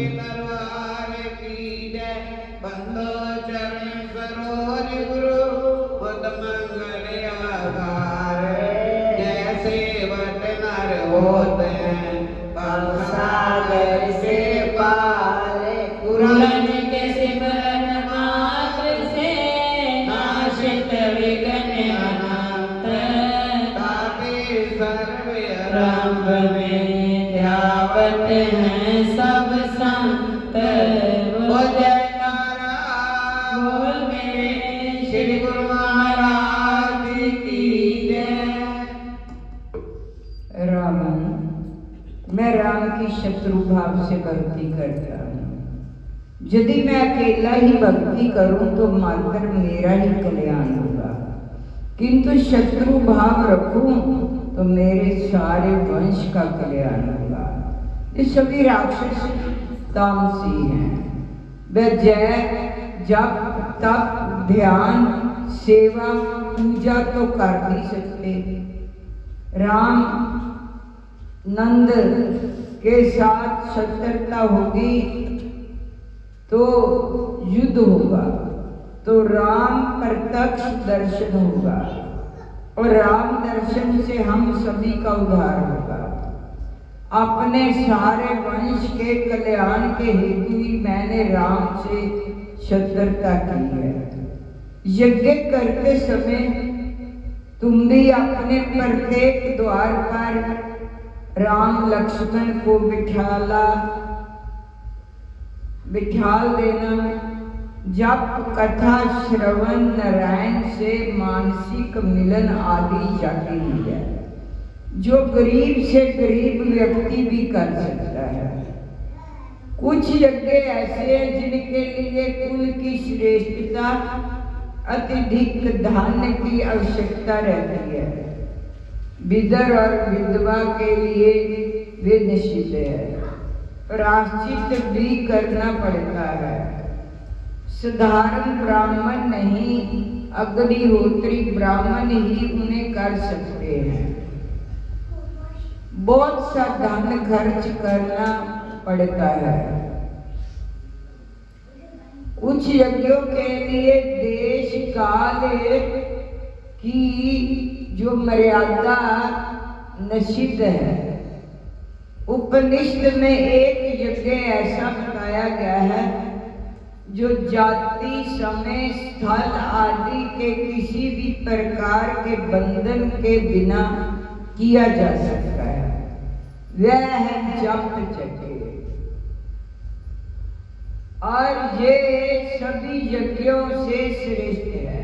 दरबार की जय। बंदो चरण सरोज गुरु बुध मंगल आधार। जैसे वट नर होते हैं पल सागर से पार। गुरन के सिमरन मात्र से नाशित विघ्न अनंत। ताते सर्व आरंभ में ध्यावत हैं सब संत। बोल जयकारा बोल मेरे श्री गुरु महाराज की जय। रावण, मैं राम की शत्रु भाव से भक्ति करता हूँ। यदि मैं अकेला ही भक्ति करूं तो मात्र मेरा ही कल्याण होगा, किंतु शत्रु भाव रखूं तो मेरे सारे वंश का कल्याण होगा। ये सभी राक्षस तामसी हैं। वे जय जप तप ध्यान सेवा पूजा तो कर नहीं सकते। राम नंद के साथ शत्रुता होगी तो युद्ध होगा, तो राम प्रत्यक्ष दर्शन होगा और राम दर्शन से हम सभी का उद्धार होगा। अपने सारे वंश के कल्याण के हेतु ही मैंने राम से शत्रुता की है। यज्ञ करते समय तुम भी अपने प्रत्येक द्वार पर राम लक्ष्मण को बिठाल देना। जप कथा श्रवण नारायण से मानसिक मिलन आदि जाती है, जो गरीब से गरीब व्यक्ति भी कर सकता है। कुछ यज्ञ ऐसे हैं जिनके लिए कुल की श्रेष्ठता अत्यधिक धन की आवश्यकता रहती है। विधर और विधवा के लिए वे निषिद्ध है, प्रायश्चित भी करना पड़ता है। साधारण ब्राह्मण नहीं, अग्निहोत्री ब्राह्मण ही उन्हें कर सकते हैं। बहुत सा धन खर्च करना पड़ता है। कुछ यज्ञों के लिए देश काल की जो मर्यादा निषिद्ध है। उपनिषद में एक यज्ञ ऐसा बताया गया है जो जाति समय स्थल आदि के किसी भी प्रकार के बंधन के बिना किया जा सकता है। वह है जप यज्ञ। और ये सभी यज्ञों से श्रेष्ठ है।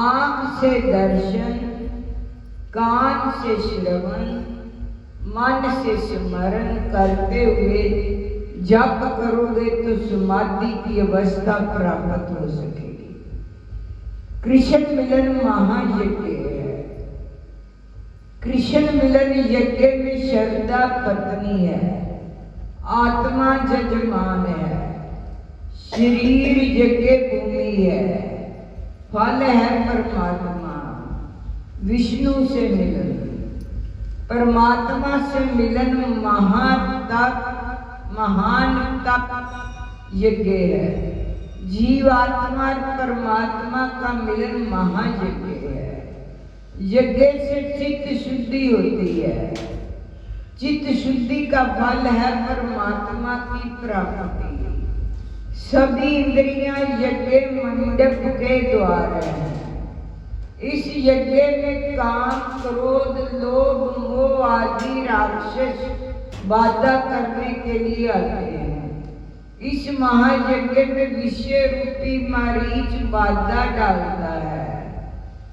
आंख से दर्शन, कान से श्रवण, मन से स्मरण करते हुए जप करोगे तो समाधि की अवस्था प्राप्त हो सकेगी। कृष्ण मिलन महायज्ञ है। कृष्ण मिलन यज्ञ में श्रद्धा पत्नी है, आत्मा जजमान है, शरीर यज्ञ भूमि है, फल है परमात्मा। विष्णु से मिलन, परमात्मा से मिलन महान तप यज्ञ है। जीवात्मा और परमात्मा का मिलन महायज्ञ है। यज्ञ से चित्त शुद्धि होती है। चित्त शुद्धि का फल है परमात्मा की प्राप्ति। सभी इंद्रियां यज्ञ मंडप के द्वार हैं। इस यज्ञ में काम क्रोध लोभ मोह आदि राक्षस बाधा करने के लिए आते हैं। इस महायज्ञ में विषय रूपी मारीच बाधा डालता है।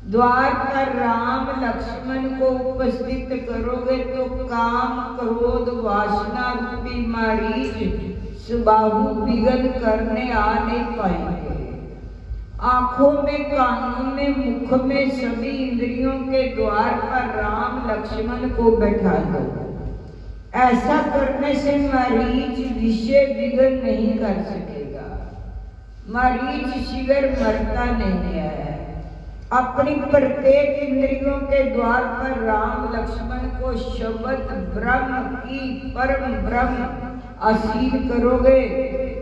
द्वार पर राम लक्ष्मण को उपस्थित करोगे तो काम क्रोध वासना रूपी मारीच सुबाहु विघ्न करने आ नहीं पाएंगे। आंखों में, कानों में, मुख में, सभी इंद्रियों के द्वार पर राम लक्ष्मण को बैठा दो। ऐसा करने से मरीच विषय विघ्न नहीं कर सकेगा। मरीच शीघ्र मरता नहीं है। अपनी प्रत्येक इंद्रियों के द्वार पर राम लक्ष्मण को शब्द ब्रह्म की परम ब्रह्म आसीन करोगे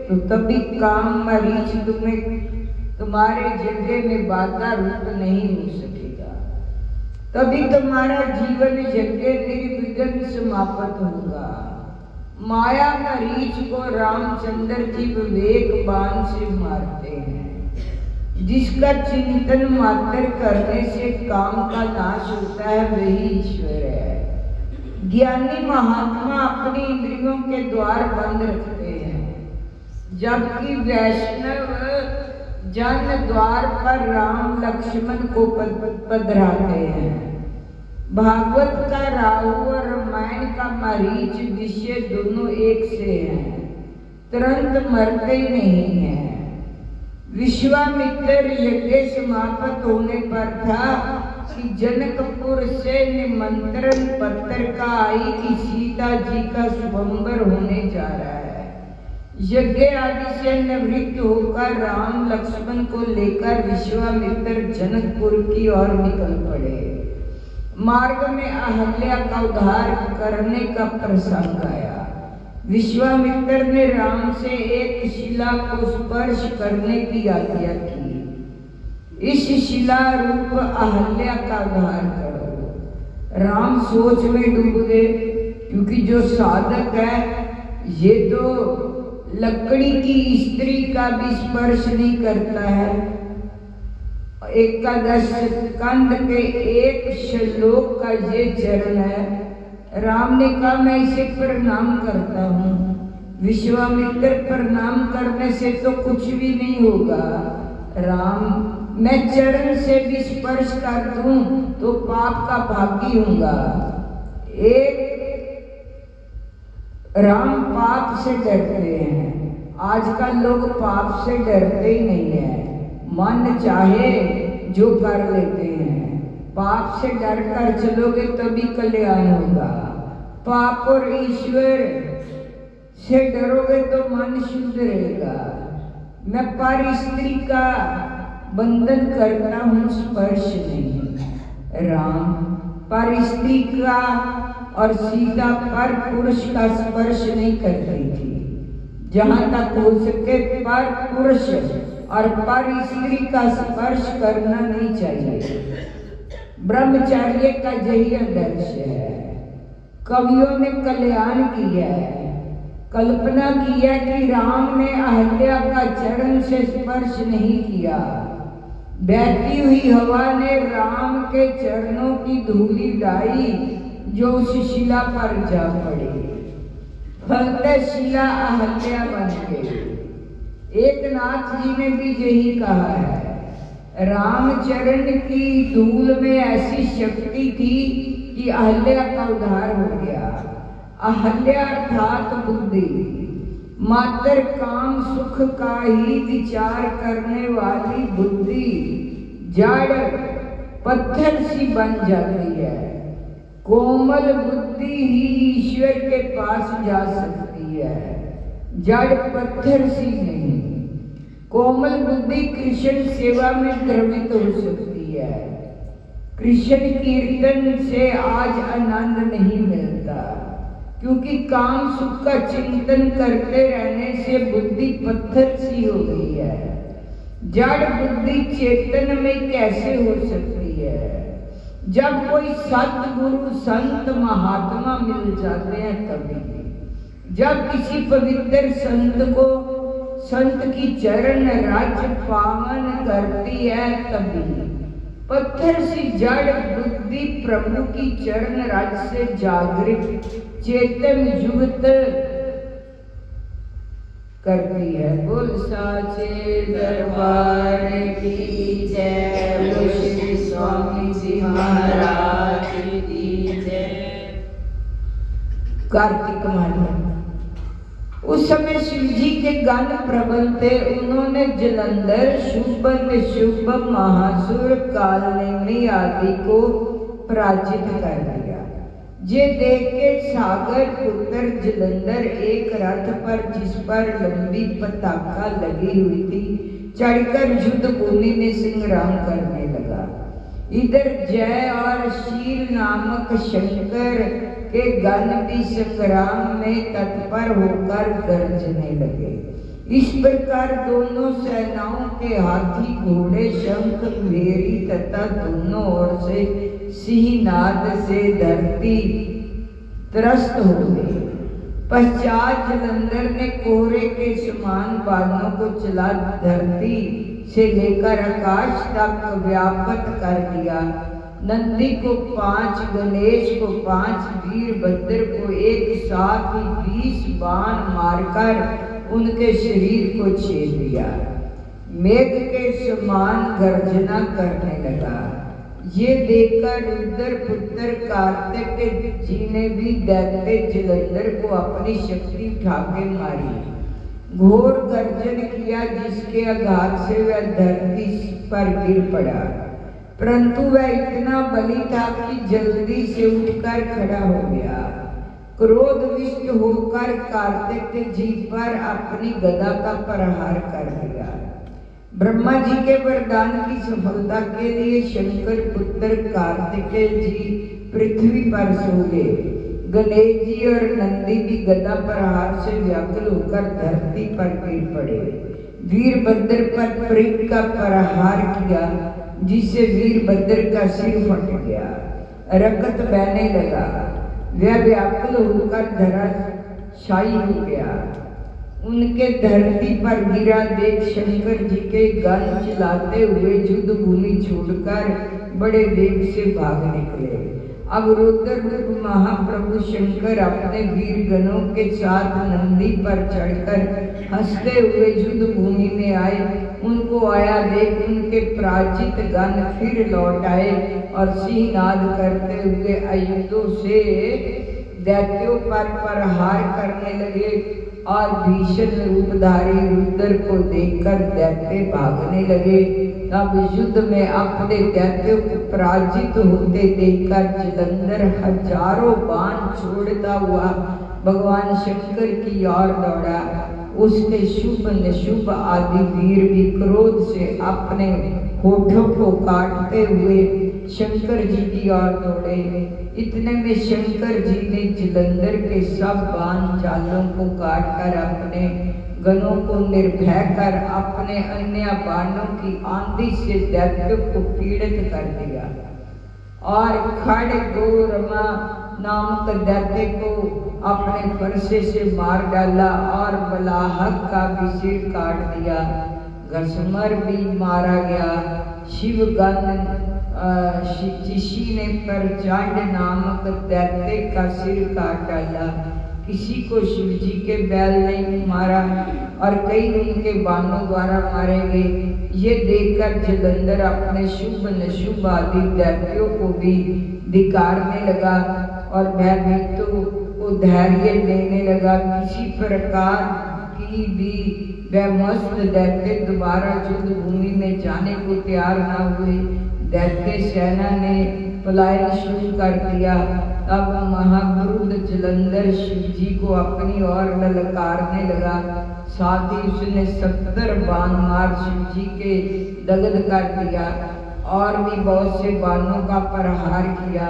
तो तभी काम मरीच तुम्हारे जगह में बाधा रूप नहीं हो सकेगा, तभी तुम्हारा जीवन यज्ञ निर्विघ्न समाप्त होगा। माया मरीच को रामचंद्र जी विवेक बाण से मारते हैं। जिसका चिंतन मात्र करने से काम का नाश होता है वही ईश्वर है। ज्ञानी महात्मा अपनी इंद्रियों के द्वार बंद रखते हैं, जबकि वैष्णव जन द्वार पर राम लक्ष्मण को पधराते हैं। भागवत का राहु और रामायण का मरीच विषय दोनों एक से हैं, तुरंत मरते ही नहीं है। विश्वामित्र यज्ञ समाप्त होने पर था कि जनकपुर से निमंत्रण पत्र का आई कि सीता जी का स्वयंवर होने जा रहा है। यज्ञ आदि से निवृत्त होकर राम लक्ष्मण को लेकर विश्वामित्र जनकपुर की ओर निकल पड़े। मार्ग में अहल्या का उद्धार करने का प्रसंग आया। विश्वामित्र ने राम से एक शिला को स्पर्श करने की आज्ञा की। इस शिला रूप अहल्या का उद्धार करो। राम सोच में डूब गए, क्योंकि जो साधक है ये तो लकड़ी की स्त्री का भी स्पर्श नहीं करता है। एकादश स्कंद के एक श्लोक का ये चरण है। राम ने कहा मैं इसे प्रणाम करता हूँ। विश्वामित्र प्रणाम करने से तो कुछ भी नहीं होगा। राम मैं चरण से भी स्पर्श कर दूं तो पाप का भागी होगा। एक राम पाप से डरते हैं। आजकल लोग पाप से डरते ही नहीं है, मन चाहे जो कर लेते हैं। पाप से डर कर चलोगे तभी कल्याण होगा। पाप और ईश्वर से डरोगे तो मन शुद्ध रहेगा। मैं पर स्त्री का बंधन करता हूँ, स्पर्श नहीं। राम पर स्त्री का और सीता पर पुरुष का स्पर्श नहीं करती थी। जहां तक हो सके पर पुरुष और पर स्त्री का स्पर्श करना नहीं चाहिए। ब्रह्मचर्य का यही आदर्श है। कवियों ने कल्याण किया है, कल्पना की है कि राम ने अहल्या का चरण से स्पर्श नहीं किया। बहती हुई हवा ने राम के चरणों की धूली लाई जो उस शिला पर जा पड़ी। फलतः शिला अहल्या बन गई। एक नाथ जी ने भी यही कहा है, रामचरण की धूल में ऐसी शक्ति थी कि अहल्या का उद्धार हो गया। अहल्या अर्थात बुद्धि, मात्र काम सुख का ही विचार करने वाली बुद्धि जड़ पत्थर सी बन जाती है। कोमल बुद्धि ही ईश्वर के पास जा सकती है, जड़ पत्थर सी नहीं। कोमल बुद्धि कृष्ण सेवा में द्रवित हो सकती है। कृष्ण कीर्तन से आज आनंद नहीं मिलता, क्योंकि काम सुख का चिंतन करते रहने से बुद्धि पत्थर सी हो गई है। जड़ बुद्धि चेतन में कैसे हो सकती है? जब कोई सतगुरु संत महात्मा मिल जाते हैं तभी। जब किसी पवित्र संत की चरण रज पावन करती है तभी। पत्थर सी जड़ बुद्धि प्रभु की चरण रज से जागृत चेतन युक्त करती है। बोल साचे दरबार की जय, बोल श्री स्वामी जी महाराज की जय। कार्तिक माह उस समय शिव जी के गान प्रबल थे। उन्होंने जलंधर, शुभ निशुभ, महासुर, कालनेमी आदि को पराजित कर दिया। ये देख के सागर पुत्र जलंधर एक रथ पर, जिस पर लंबी पताका लगी हुई थी, चढ़कर युद्ध भूमि में संग्राम करने लगा। इधर जय और शील नामक शंकर के गण भी संग्राम में तत्पर होकर गरजने लगे। इस प्रकार दोनों सेनाओं के हाथी, घोड़े, शंख, भेरी तथा दोनों ओर से सिंहनाद से धरती त्रस्त हो गई। पश्चात जलंधर ने कोहरे के समान बाणों को चला धरती से लेकर आकाश तक व्याप्त कर दिया। नंदी को 5, गणेश को 5, वीरभद्र को एक साथ ही 20 बाण मारकर उनके शरीर को छेद दिया। मेघ के समान गर्जना करने लगा। ये देखकर रुद्र पुत्र कार्तिक जी ने भी दैत्य जलंधर को अपनी शक्ति उठा के मारी। घोर गर्जन किया, जिसके आघात से वह धरती पर गिर पड़ा, परंतु वह इतना बली था कि जल्दी से उठकर खड़ा हो गया। क्रोधविष्ट होकर कार्तिक जी पर अपनी गदा का प्रहार कर दिया। ब्रह्मा जी के वरदान की सफलता के लिए शंकर पुत्र कार्तिकेय जी पृथ्वी पर सो गए। गणेश जी और नंदी भी गदा प्रहार से व्याकुल होकर धरती पर गिर पड़े। वीरभद्र पर पृथ्वी का प्रहार किया, जिससे वीरभद्र का सिर फट गया, रक्त बहने लगा। वह व्याकुल होकर धराशायी हो गया। उनके धरती पर गिरा देख शंकर जी के गण चिल्लाते हुए युद्ध भूमि छोड़कर बड़े वेग से भाग निकले। अब रुद्र रूप महाप्रभु शंकर अपने वीर गणों के साथ नंदी पर चढ़कर हंसते हुए युद्ध भूमि में आए। उनको आया देख उनके पराजित गण फिर लौट आए और सिंहनाद करते हुए आयुधों से दैत्यों पर प्रहार करने लगे और भीषण रूपधारी रुद्र को देखकर दैत्य भागने लगे। तब युद्ध में अपने दैत्यों को पराजित होते देखकर जलंधर हजारों बाण छोड़ता हुआ भगवान शंकर की ओर दौड़ा। उसके शुभ निशुभ आदि वीर भी क्रोध से अपने होठों को काटते हुए शंकर जी की ओर दौड़े। इतने में शंकर जी ने जलंधर के सब बाण जालों को काटकर अपने गणों को निर्भय कर अपने अन्य बाणों की आंधी से दैत्यों को पीड़ित कर दिया और खड़गोरमा नामक दैत्य को अपने फरसे से मार डाला और बलाहक का भी सिर काट दिया। घसमर भी मारा गया। शिवगण शिची ने प्रचंड नामक दैत्य का सिर काट डाला। किसी को शिवजी के बैल ने मारा और कई उनके बाणों द्वारा मारे गए। ये देखकर जलंधर अपने शुभ नशुभ आदि दैत्यों को भी धिक्कारने लगा और भयभीतों को धैर्य देने लगा। किसी प्रकार की भी वह मस्त दैत्य दोबारा युद्ध भूमि में जाने को तैयार न हुए। दैत्य सेना ने पलायन शुरू कर दिया। तब महाक्रुद्ध जलंधर शिव जी को अपनी ओर ललकारने लगा। साथ ही उसने 70 बाण मार शिव जी के दग्ध कर दिया और भी बहुत से बाणों का प्रहार किया।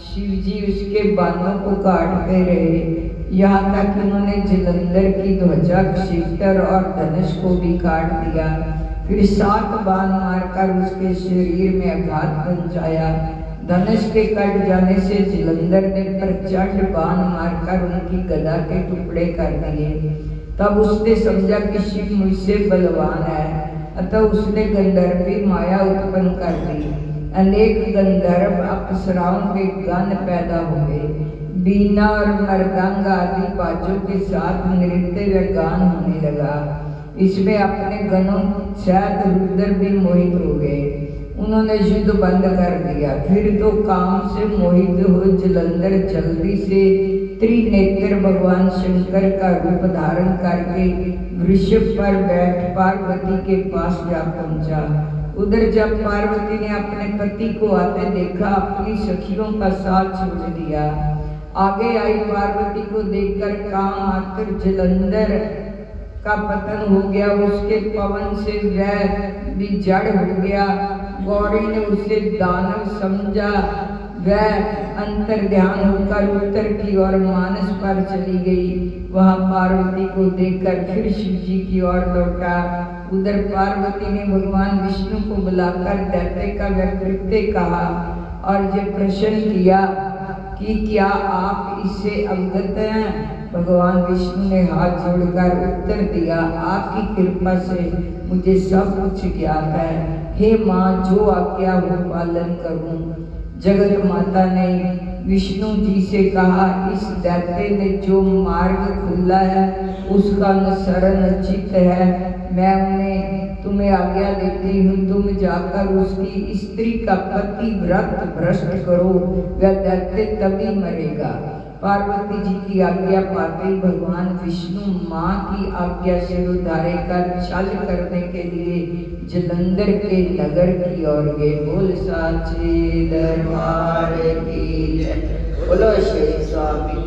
शिव जी उसके बाणों को काटते रहे, यहाँ तक उन्होंने जलंधर की ध्वजा, क्षेत्र और धनुष को भी काट दिया। फिर 7 बाण मारकर उसके शरीर में आघात पहुंचाया। धनुष के कट जाने से जलंधर ने प्रचंड बाण मारकर उनकी गदा के टुकड़े कर दिए। तब उसने समझा कि शिव मुझसे बलवान है, अतः उसने गंधर्वी माया उत्पन्न कर दी। अनेक गंधर्व अप्सराओं के गण पैदा हुए। बीना और मृदंग आदि बाजों के साथ नृत्य व गान होने लगा। इसमें अपने गणों सहित रुद्र भी मोहित हो गए। उन्होंने युद्ध बंद कर दिया। फिर तो काम से मोहित हो जलंधर जल्दी से त्रिनेत्र भगवान शंकर का रूप धारण करके वृषभ पर बैठ पार्वती के पास जा पहुंचा। उधर जब पार्वती ने अपने पति को आते देखा, अपनी सखियों का साथ छोड़ दिया। आगे आई पार्वती को देखकर काम आकर जलंधर का पतन हो गया। उसके पवन से वह भी जड़ हो गया। गौरी ने उसे दानव समझा। वह अंतर ध्यान होकर उत्तर की ओर मानस पर चली गई। वहां पार्वती को देखकर फिर शिव जी की ओर लौटा। उधर पार्वती ने भगवान विष्णु को बुलाकर दैत्य का व्यकृत्य कहा और ये प्रश्न किया कि क्या आप इससे अवगत हैं? भगवान विष्णु ने हाथ जोड़कर उत्तर दिया, आपकी कृपा से मुझे सब कुछ ज्ञात है। हे माँ, जो आज्ञा हो पालन करूं। जगत माता ने विष्णु जी से कहा, इस दैत्य ने जो मार्ग खोला है उसका अनुसरण उचित है। मैं उन्हें तुम्हें आज्ञा देती हूँ, तुम जाकर उसकी स्त्री का पति व्रत भ्रष्ट करो, वह दैत्य तभी मरेगा। पार्वती जी की आज्ञा पाते भगवान विष्णु माँ की आज्ञा से उधारे कर छल करने के लिए जलंधर के नगर की ओर गए। बोल साचे दरबार की जय, बोलो श्री स्वामी